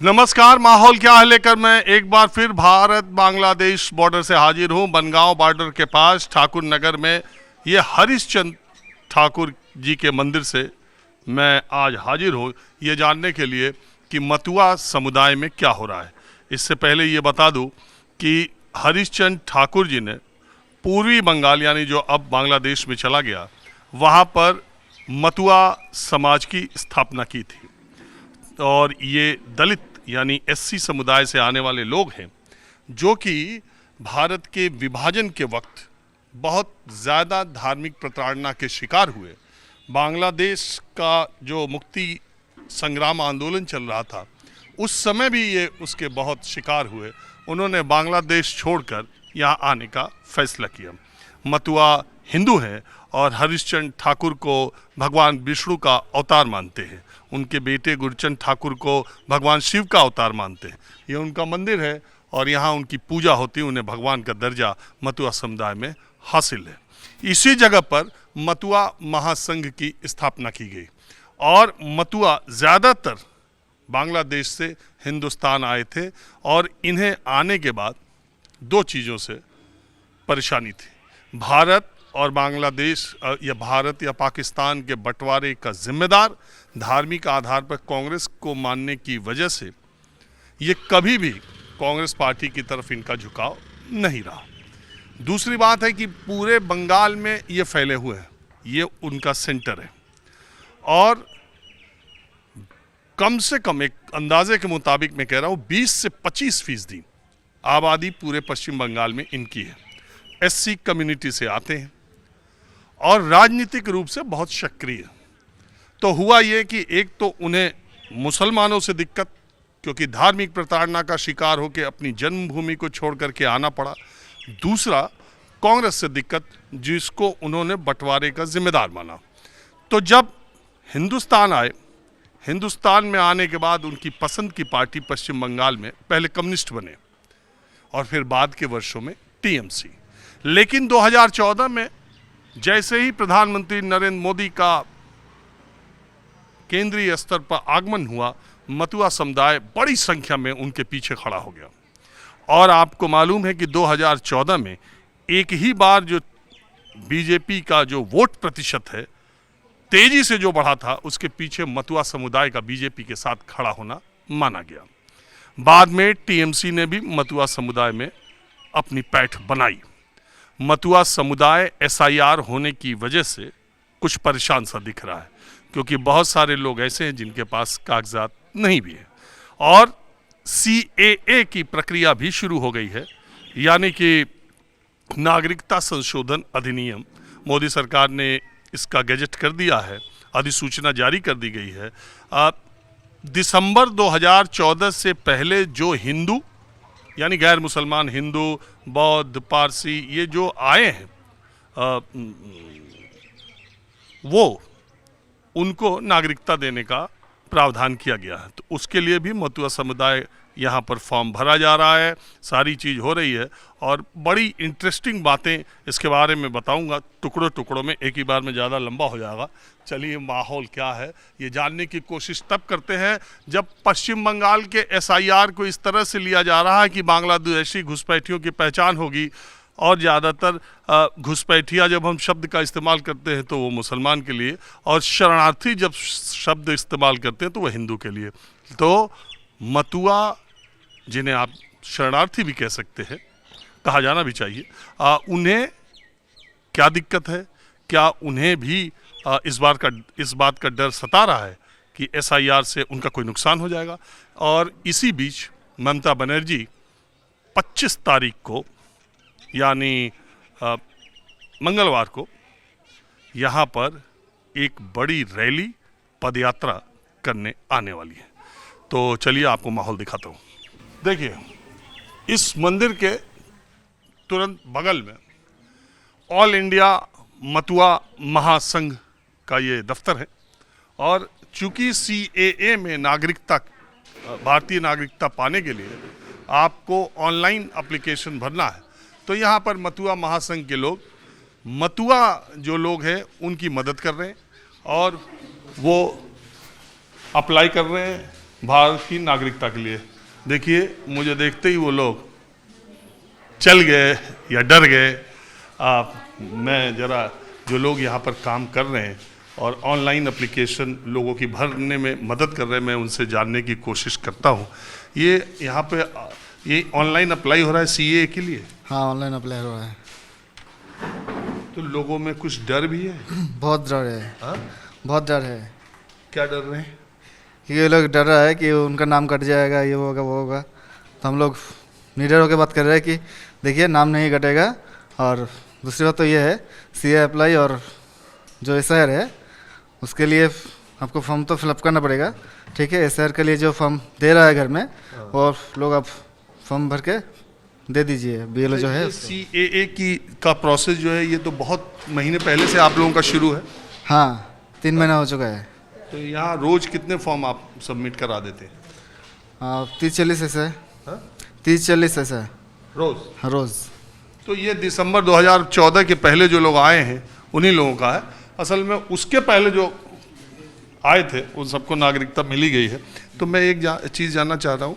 नमस्कार। माहौल क्या है लेकर मैं एक बार फिर भारत बांग्लादेश बॉर्डर से हाजिर हूं। बनगांव बॉर्डर के पास ठाकुर नगर में ये हरिश्चंद्र ठाकुर जी के मंदिर से मैं आज हाजिर हूं ये जानने के लिए कि मतुआ समुदाय में क्या हो रहा है। इससे पहले ये बता दूं कि हरिश्चंद्र ठाकुर जी ने पूर्वी बंगाल यानी जो अब बांग्लादेश में चला गया वहाँ पर मतुआ समाज की स्थापना की थी और ये दलित यानी एससी समुदाय से आने वाले लोग हैं जो कि भारत के विभाजन के वक्त बहुत ज़्यादा धार्मिक प्रताड़ना के शिकार हुए। बांग्लादेश का जो मुक्ति संग्राम आंदोलन चल रहा था उस समय भी ये उसके बहुत शिकार हुए। उन्होंने बांग्लादेश छोड़कर यहाँ आने का फैसला किया। मतुआ हिंदू हैं और हरिश्चंद्र ठाकुर को भगवान विष्णु का अवतार मानते हैं। उनके बेटे गुरचंद ठाकुर को भगवान शिव का अवतार मानते हैं। ये उनका मंदिर है और यहाँ उनकी पूजा होती है। उन्हें भगवान का दर्जा मतुआ समुदाय में हासिल है। इसी जगह पर मतुआ महासंघ की स्थापना की गई और मतुआ ज़्यादातर बांग्लादेश से हिंदुस्तान आए थे और इन्हें आने के बाद दो चीज़ों से परेशानी थी। भारत और बांग्लादेश या भारत या पाकिस्तान के बंटवारे का जिम्मेदार धार्मिक आधार पर कांग्रेस को मानने की वजह से ये कभी भी कांग्रेस पार्टी की तरफ इनका झुकाव नहीं रहा। दूसरी बात है कि पूरे बंगाल में ये फैले हुए हैं, ये उनका सेंटर है और कम से कम एक अंदाजे के मुताबिक मैं कह रहा हूँ 20 से 25% आबादी पूरे पश्चिम बंगाल में इनकी है। एससी कम्युनिटी से आते हैं और राजनीतिक रूप से बहुत सक्रिय। तो हुआ ये कि एक तो उन्हें मुसलमानों से दिक्कत, क्योंकि धार्मिक प्रताड़ना का शिकार होकर अपनी जन्मभूमि को छोड़ करके आना पड़ा। दूसरा कांग्रेस से दिक्कत, जिसको उन्होंने बंटवारे का जिम्मेदार माना। तो जब हिंदुस्तान आए, हिंदुस्तान में आने के बाद उनकी पसंद की पार्टी पश्चिम बंगाल में पहले कम्युनिस्ट बने और फिर बाद के वर्षों में टीएमसी। लेकिन 2014 में जैसे ही प्रधानमंत्री नरेंद्र मोदी का केंद्रीय स्तर पर आगमन हुआ, मतुआ समुदाय बड़ी संख्या में उनके पीछे खड़ा हो गया। और आपको मालूम है कि 2014 में एक ही बार जो बीजेपी का जो वोट प्रतिशत है तेजी से जो बढ़ा था, उसके पीछे मतुआ समुदाय का बीजेपी के साथ खड़ा होना माना गया। बाद में टीएमसी ने भी मतुआ समुदाय में अपनी पैठ बनाई। मतुआ समुदाय एसआईआर होने की वजह से कुछ परेशान सा दिख रहा है, क्योंकि बहुत सारे लोग ऐसे हैं जिनके पास कागजात नहीं भी है। और सीएए की प्रक्रिया भी शुरू हो गई है, यानी कि नागरिकता संशोधन अधिनियम। मोदी सरकार ने इसका गैजेट कर दिया है, अधिसूचना जारी कर दी गई है। दिसंबर 2014 से पहले जो हिंदू यानी गैर मुसलमान हिंदू, बौद्ध, पारसी ये जो आए हैं वो उनको नागरिकता देने का प्रावधान किया गया है। तो उसके लिए भी मतुआ समुदाय यहाँ पर फॉर्म भरा जा रहा है, सारी चीज़ हो रही है और बड़ी इंटरेस्टिंग बातें इसके बारे में बताऊंगा टुकड़ों टुकड़ों में, एक ही बार में ज़्यादा लंबा हो जाएगा। चलिए, माहौल क्या है ये जानने की कोशिश तब करते हैं जब पश्चिम बंगाल के एसआईआर को इस तरह से लिया जा रहा है कि बांग्लादेशी घुसपैठियों की पहचान होगी और ज़्यादातर घुसपैठिया जब हम शब्द का इस्तेमाल करते हैं तो वो मुसलमान के लिए, और शरणार्थी जब शब्द इस्तेमाल करते हैं तो वो हिंदू के लिए। तो मतुआ, जिन्हें आप शरणार्थी भी कह सकते हैं, कहा जाना भी चाहिए, उन्हें क्या दिक्कत है? क्या उन्हें भी इस बात का डर सता रहा है कि एसआईआर से उनका कोई नुकसान हो जाएगा? और इसी बीच ममता बनर्जी 25 तारीख को यानी मंगलवार को यहाँ पर एक बड़ी रैली, पदयात्रा करने आने वाली है। तो चलिए आपको माहौल दिखाता हूँ। देखिए, इस मंदिर के तुरंत बगल में ऑल इंडिया मतुआ महासंघ का ये दफ्तर है और चूंकि सीएए में नागरिकता, भारतीय नागरिकता पाने के लिए आपको ऑनलाइन एप्लीकेशन भरना है, तो यहाँ पर मतुआ महासंघ के लोग, मतुआ जो लोग हैं उनकी मदद कर रहे हैं और वो अप्लाई कर रहे हैं, भारत की नागरिकता के लिए। देखिए, मुझे देखते ही वो लोग चल गए या डर गए। मैं ज़रा जो लोग यहाँ पर काम कर रहे हैं और ऑनलाइन एप्लीकेशन लोगों की भरने में मदद कर रहे हैं, मैं उनसे जानने की कोशिश करता हूँ। ये यहाँ पे ये ऑनलाइन अप्लाई हो रहा है सीए के लिए? हाँ, ऑनलाइन अप्लाई हो रहा है। तो लोगों में कुछ डर भी है? बहुत डर है। हाँ? बहुत डर है। क्या डर रहे हैं? कि ये लोग डर रहा है कि उनका नाम कट जाएगा, ये होगा वो होगा। तो हम लोग निडर होकर बात कर रहे हैं कि देखिए, नाम नहीं कटेगा। और दूसरी बात तो ये है, सीए अप्लाई और जो एसआईआर है उसके लिए आपको फॉर्म तो फिलअप करना पड़ेगा। ठीक है, एसआईआर के लिए जो फॉर्म दे रहा है घर में, और लोग आप फॉर्म भर के दे दीजिए। बीएलओ जो है सीएए की का प्रोसेस जो है, ये तो बहुत महीने पहले से आप लोगों का शुरू है। हाँ, 3 महीना हो चुका है। तो यहाँ रोज कितने फॉर्म आप सबमिट करा देते हैं? 30-40 ऐसे। हाँ? 30-40 ऐसे रोज? रोज़। तो ये दिसंबर 2014 के पहले जो लोग आए हैं उन्हीं लोगों का है। असल में उसके पहले जो आए थे उन सबको नागरिकता मिली गई है। तो मैं एक चीज़ जानना चाह रहा हूँ,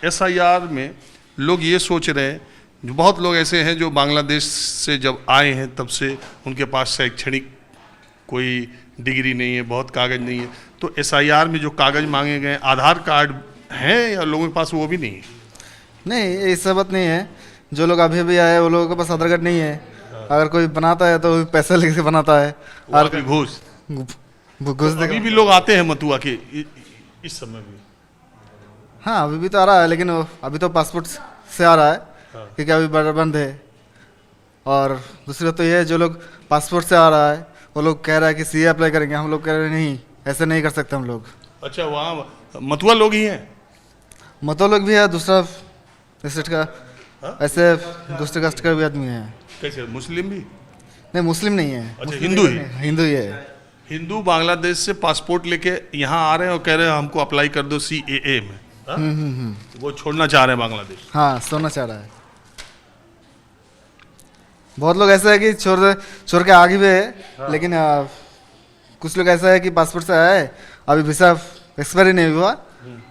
एसआईआर में लोग ये सोच रहे हैं, जो बहुत लोग ऐसे हैं जो बांग्लादेश से जब आए हैं तब से उनके पास शैक्षणिक कोई डिग्री नहीं है, बहुत कागज़ नहीं है। तो एसआईआर में जो कागज़ मांगे गए, आधार कार्ड हैं या लोगों के पास वो भी नहीं है? नहीं, ऐसा बात नहीं है। जो लोग अभी भी आए वो लोगों के पास आधार कार्ड नहीं है। अगर कोई बनाता है तो पैसा लेके बनाता है और घूस घुस अभी भी लोग आते हैं मथुआ के इस समय भी? हाँ, अभी भी तो आ रहा है, लेकिन अभी तो पासपोर्ट से आ रहा है। हाँ। क्योंकि अभी बॉर्डर बंद है। और दूसरी बात तो ये है, जो लोग पासपोर्ट से आ रहा है वो लोग कह रहा है कि सीए अप्लाई करेंगे। हम लोग कह रहे हैं नहीं, ऐसे नहीं कर सकते हम लोग। अच्छा, वहाँ मथुआ लोग ही हैं? मतो लोग भी है, दूसरा स्टेट का। हाँ? ऐसे दूसरे कास्ट का भी आदमी है। कैसे, मुस्लिम भी? नहीं, मुस्लिम नहीं है। अच्छा, हिंदू ही? हिंदू ही है। हिंदू बांग्लादेश से पासपोर्ट लेके यहाँ आ रहे हैं और कह रहे हैं हमको अप्लाई कर दो सीएए में। हाँ? वो छोड़ना चाह रहे हैं बांग्लादेश? हाँ, सोना चाह रहा है। बहुत लोग ऐसा है कि छोड़ के आगे भी है। हाँ। लेकिन कुछ लोग ऐसा है कि पासपोर्ट से आया है, अभी वीसा एक्सपायरी नहीं हुआ,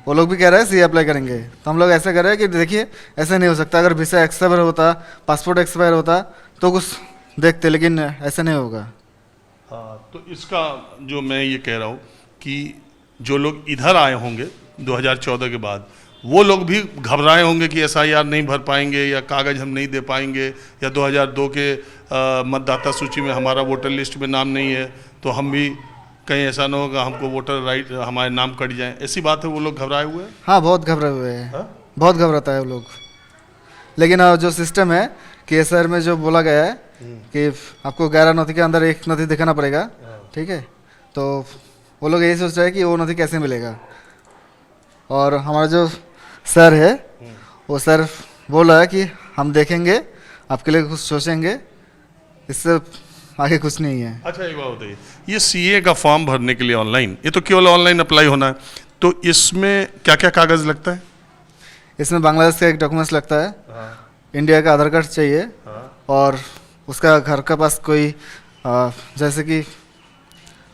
वो लोग भी कह रहे हैं सीए अप्लाई करेंगे। तो हम लोग ऐसा कर रहे हैं कि देखिए, ऐसा नहीं हो सकता। अगर वीसा एक्सपायर होता, पासपोर्ट एक्सपायर होता तो कुछ देखते, लेकिन ऐसा नहीं होगा। हाँ, तो इसका जो मैं ये कह रहा हूँ कि जो लोग इधर आए होंगे 2014 के बाद, वो लोग भी घबराए होंगे कि एसआईआर नहीं भर पाएंगे या कागज़ हम नहीं दे पाएंगे, या 2002 के मतदाता सूची में हमारा वोटर लिस्ट में नाम नहीं है तो हम भी कहीं ऐसा ना होगा हमको वोटर राइट हमारे नाम कट जाए। ऐसी बात है, वो लोग घबराए हुए हैं? हाँ, बहुत घबराए हुए हैं। हाँ? बहुत घबराता है वो लोग। लेकिन जो सिस्टम है कि एसआईआर में जो बोला गया है कि आपको 11 नथी के अंदर एक नथी दिखाना पड़ेगा। ठीक है, तो वो लोग यही सोच रहे हैं कि वो नथी कैसे मिलेगा। और हमारा जो सर है, वो सर बोल रहा है कि हम देखेंगे, आपके लिए कुछ सोचेंगे, इससे आगे कुछ नहीं है। अच्छा, एक बात बताइए, ये सीए का फॉर्म भरने के लिए ऑनलाइन, ये तो केवल ऑनलाइन अप्लाई होना है, तो इसमें क्या क्या कागज़ लगता है? इसमें बांग्लादेश का एक डॉक्यूमेंट्स लगता है। हाँ। इंडिया का आधार कार्ड चाहिए। हाँ। और उसका घर का पास कोई जैसे कि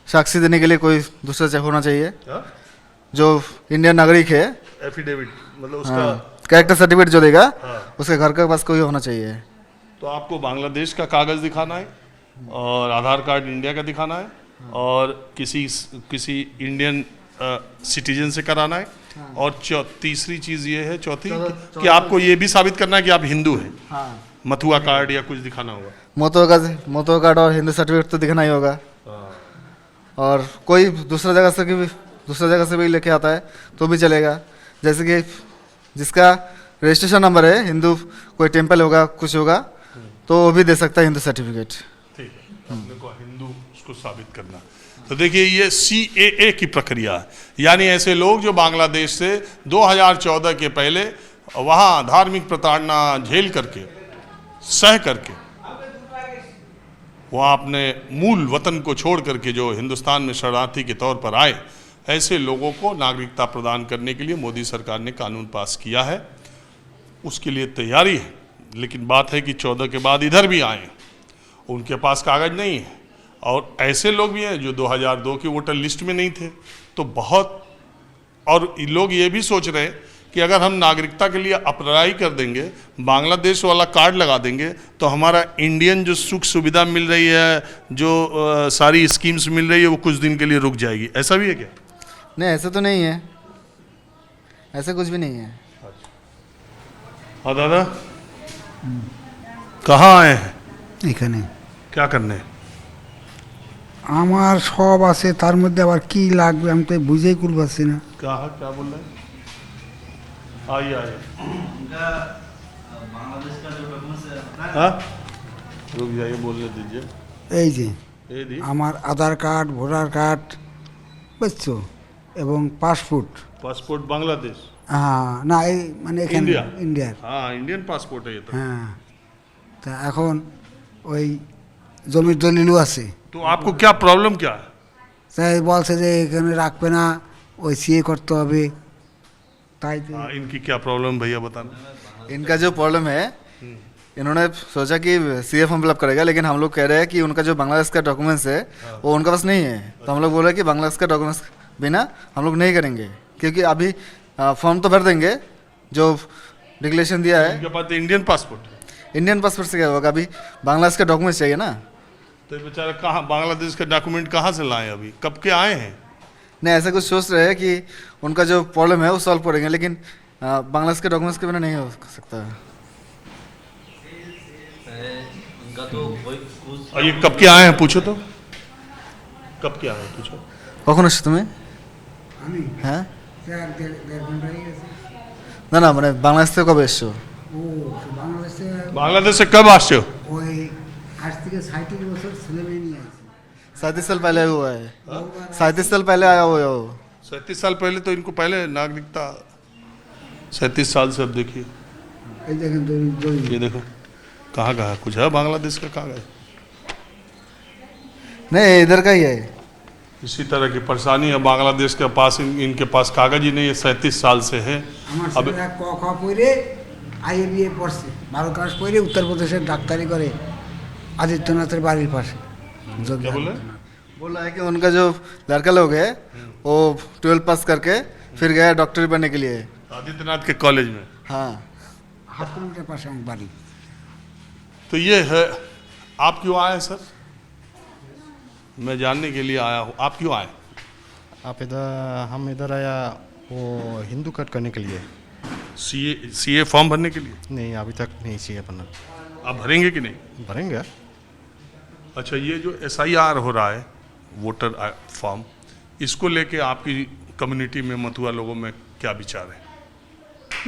साक्षी देने के लिए कोई दूसरा होना चाहिए। हाँ? जो इंडियन नागरिक है, एफिडेविट मतलब उसका कैरेक्टर सर्टिफिकेट जो देगा। हाँ। उसके घर के पास कोई होना चाहिए। तो आपको बांग्लादेश का कागज़ दिखाना है और आधार कार्ड इंडिया का दिखाना है। हाँ। और किसी इंडियन सिटीजन से कराना है। हाँ। और तीसरी चीज़ ये है, चौथी कि आपको ये भी साबित करना है कि आप हिंदू हैं। हाँ। मथुआ कार्ड या कुछ दिखाना होगा। मथुआ कार्ड और हिंदू सर्टिफिकेट तो दिखाना ही होगा। हाँ। और कोई दूसरा जगह से भी लेके आता है तो भी चलेगा। जैसे कि जिसका रजिस्ट्रेशन नंबर है, हिंदू कोई टेम्पल होगा, कुछ होगा, तो वो भी दे सकता है हिंदू सर्टिफिकेट। ठीक है, अपने को हिंदू उसको साबित करना। तो देखिए, ये सीएए की प्रक्रिया है, यानी ऐसे लोग जो बांग्लादेश से 2014 के पहले वहाँ धार्मिक प्रताड़ना झेल करके, सह करके, वहाँ अपने मूल वतन को छोड़ करके जो हिंदुस्तान में शरणार्थी के तौर पर आए, ऐसे लोगों को नागरिकता प्रदान करने के लिए मोदी सरकार ने कानून पास किया है। उसके लिए तैयारी है। लेकिन बात है कि 14 के बाद इधर भी आए, उनके पास कागज़ नहीं है, और ऐसे लोग भी हैं जो 2002 की वोटर लिस्ट में नहीं थे। तो बहुत और लोग ये भी सोच रहे हैं कि अगर हम नागरिकता के लिए अप्लाई कर देंगे, बांग्लादेश वाला कार्ड लगा देंगे, तो हमारा इंडियन जो सुख सुविधा मिल रही है, जो सारी स्कीम्स मिल रही है, वो कुछ दिन के लिए रुक जाएगी। ऐसा भी है क्या? नहीं, ऐसा तो नहीं है, ऐसा कुछ भी नहीं है। हाँ दादा, कहाँ आए हैं? এখানে क्या करने? আমার সব আছে, তার মধ্যে আবার কি লাগবে আমি তো বুঝেই কুল পাচ্ছি না। कहा क्या बोल रहे हैं? आइए आइए। हाँ, रुक जाइए, बोलने दीजिए। এই যে ये दी আমার আধার কার্ড, ভোটার কার্ড, বুঝছো, এবং পাসপোর্ট। पासपोर्ट बांग्लादेश। হ্যাঁ, না এই মানে এখানে ইন্ডিয়া। ইন্ডিয়ার। हाँ, इंडियन पासपोर्ट है ये तो। হ্যাঁ, তা এখন ওই জমির দলিলও আছে। तो आपको क्या प्रॉब्लम क्या है? তাই বলছে যে এখানে রাখবে না, ওই সিএ করতে হবে। তাই তো हाँ, इनकी क्या प्रॉब्लम भैया बताना। इनका जो प्रॉब्लम है, इन्होंने सोचा कि सीए फॉर्म फिलअप करेगा, लेकिन हम लोग कह रहे हैं कि उनका जो बांग्लादेश का डॉक्यूमेंट्स है वो उनका पास नहीं है। तो हम लोग बोल रहे हैं कि बांग्लादेश का डॉक्यूमेंट्स बिना हम लोग नहीं करेंगे, क्योंकि अभी फॉर्म तो भर देंगे जो डिक्लेरेशन दिया है। इनके पास तो इंडियन पासपोर्ट है। इंडियन पासपोर्ट से क्या होगा, अभी बांग्लादेश का डॉक्यूमेंट्स चाहिए ना। तो ये बेचारा कहाँ, बांग्लादेश का डॉक्यूमेंट कहाँ से लाए? अभी कब के आए हैं? नहीं, ऐसा कुछ सोच रहे हैं कि उनका जो प्रॉब्लम है वो सॉल्व करेंगे, लेकिन बांग्लादेश के डॉक्यूमेंट्स के बिना नहीं हो सकता। और ये कब के आए हैं पूछो तो, कब के आए हैं पूछो। কখন এসছো তুমি? আমি হ্যাঁ, দেড় ঘন্টা হয়ে গেছে। না না, মানে বাংলাদেশ থেকে কবে এসছো? ও বাংলাদেশে बांग्लादेश से कब आते हो? ওই আজ থেকে 37 বছর ছেলে মেয়ে নিয়ে আসছে। 37 साल पहले हुआ है, 37 साल पहले आया हुआ है वो। 37 साल पहले तो इनको पहले नागरिकता, 37 साल से। अब देखिए, এই দেখেন দলিল দলিল। ये देखो कहाँ कहाँ कुछ है बांग्लादेश का, कहाँ गए? नहीं, इधर का ही है। इसी तरह की परेशानी है बांग्लादेश के पास। इनके पास कागज ही नहीं है, 37 साल से है। আমার अब ছেলেরা ক খ পড়ে আইএবিএ পড়ছে, 12 ক্লাস পড়ে উত্তরপ্রদেশের ডাক্তারি করে আদিত্যনাথের বাড়ির পাশে। क्या बोले? बोल रहा है कि उनका जो लड़का लोग है वो 12 पास करके फिर गया डॉक्टरी बनने के लिए। आदित्यनाथ के कॉलेज में। हाँ, হাফ কিলোমিটার পাশে আমার বাড়ি। तो ये है। आप क्यों आए सर? मैं जानने के लिए आया हूँ, आप क्यों आए? आप इधर, हम इधर आया वो हिंदू कट करने के लिए। सीए फॉर्म भरने के लिए। नहीं, अभी तक नहीं चाहिए बनना। आप भरेंगे कि नहीं? भरेंगे। अच्छा, ये जो SIR हो रहा है, वोटर फॉर्म, इसको लेके आपकी कम्युनिटी में, मथुआ लोगों में क्या विचार है?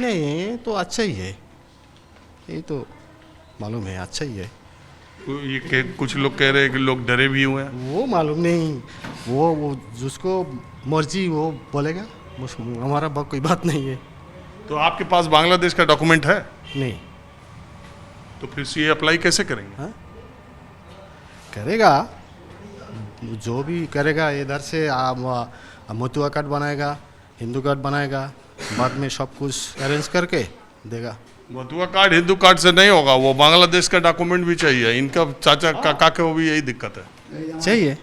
नहीं, ये तो अच्छा ही है, ये तो मालूम है, अच्छा ही है। कुछ लोग कह रहे हैं कि लोग डरे भी हुए हैं। वो मालूम नहीं, वो जिसको मर्जी वो बोलेगा, हमारा कोई बात नहीं है। तो आपके पास बांग्लादेश का डॉक्यूमेंट है? नहीं, तो फिर सीए अप्लाई कैसे करेंगे? हाँ करेगा, जो भी करेगा इधर से मथुआ कार्ड बनाएगा, हिंदू कार्ड बनाएगा, बाद में सब कुछ अरेंज करके देगा। मथुआ कार्ड हिंदू कार्ड से नहीं होगा, वो बांग्लादेश का डॉक्यूमेंट भी चाहिए। इनका चाचा काका को भी यही दिक्कत है। चाहिए।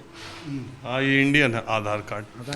हाँ, ये इंडियन है आधार कार्ड।